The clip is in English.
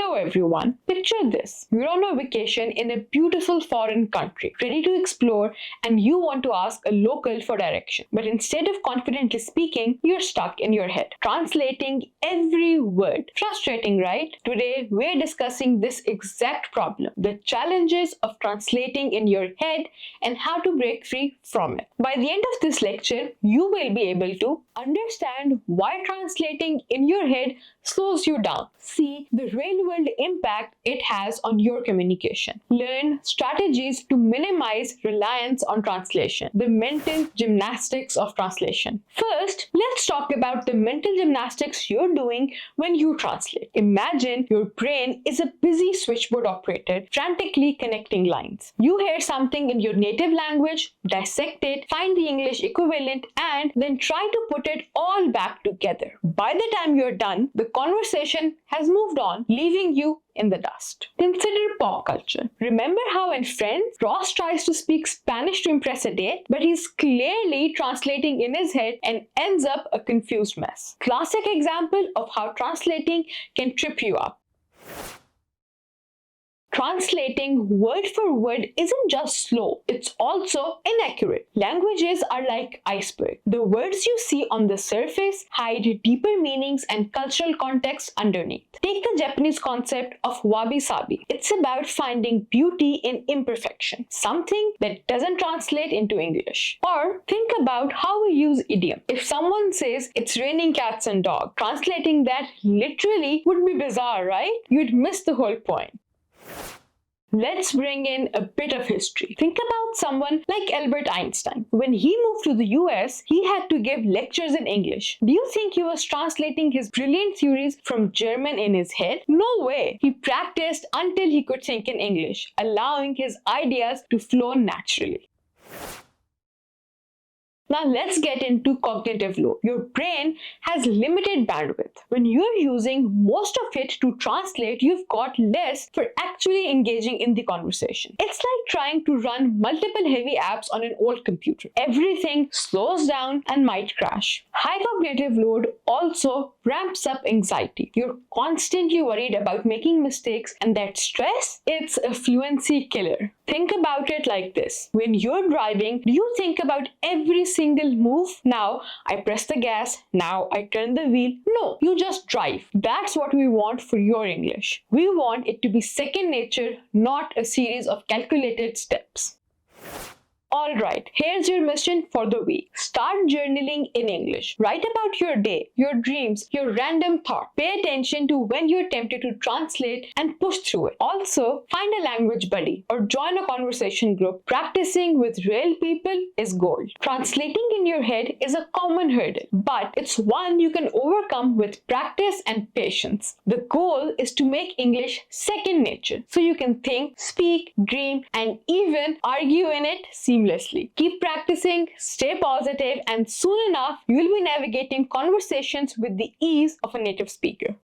Hello everyone. Picture this. You're on a vacation in a beautiful foreign country, ready to explore, and you want to ask a local for direction. But instead of confidently speaking, you're stuck in your head, translating every word. Frustrating, right? Today, we're discussing this exact problem, the challenges of translating in your head and how to break free from it. By the end of this lecture, you will be able to understand why translating in your head slows you down. See the real-world impact it has on your communication. Learn strategies to minimize reliance on translation, the mental gymnastics of translation. First, let's talk about the mental gymnastics you're doing when you translate. Imagine your brain is a busy switchboard operator frantically connecting lines. You hear something in your native language, dissect it, find the English equivalent, and then try to put it all back together. By the time you're done, the conversation has moved on, leaving you in the dust. Consider pop culture. Remember how in Friends, Ross tries to speak Spanish to impress a date, but he's clearly translating in his head and ends up a confused mess. Classic example of how translating can trip you up. Translating word for word isn't just slow, it's also inaccurate. Languages are like icebergs. The words you see on the surface hide deeper meanings and cultural context underneath. Take the Japanese concept of wabi-sabi. It's about finding beauty in imperfection, something that doesn't translate into English. Or think about how we use idiom. If someone says it's raining cats and dogs, translating that literally would be bizarre, right? You'd miss the whole point. Let's bring in a bit of history. Think about someone like Albert Einstein. When he moved to the US, he had to give lectures in English. Do you think he was translating his brilliant theories from German in his head? No way! He practiced until he could think in English, allowing his ideas to flow naturally. Now let's get into cognitive load. Your brain has limited bandwidth. When you're using most of it to translate, you've got less for actually engaging in the conversation. It's like trying to run multiple heavy apps on an old computer. Everything slows down and might crash. High cognitive load also ramps up anxiety. You're constantly worried about making mistakes, and that stress, it's a fluency killer. Think about it like this. When you're driving, do you think about every single move? Now I press the gas, now I turn the wheel. No, you just drive. That's what we want for your English. We want it to be second nature, not a series of calculated steps. Alright, here's your mission for the week. Start journaling in English. Write about your day, your dreams, your random thought. Pay attention to when you're tempted to translate and push through it. Also, find a language buddy or join a conversation group. Practicing with real people is gold. Translating in your head is a common hurdle, but it's one you can overcome with practice and patience. The goal is to make English second nature, so you can think, speak, dream, and even argue in it seamlessly. Keep practicing, stay positive, and soon enough, you'll be navigating conversations with the ease of a native speaker.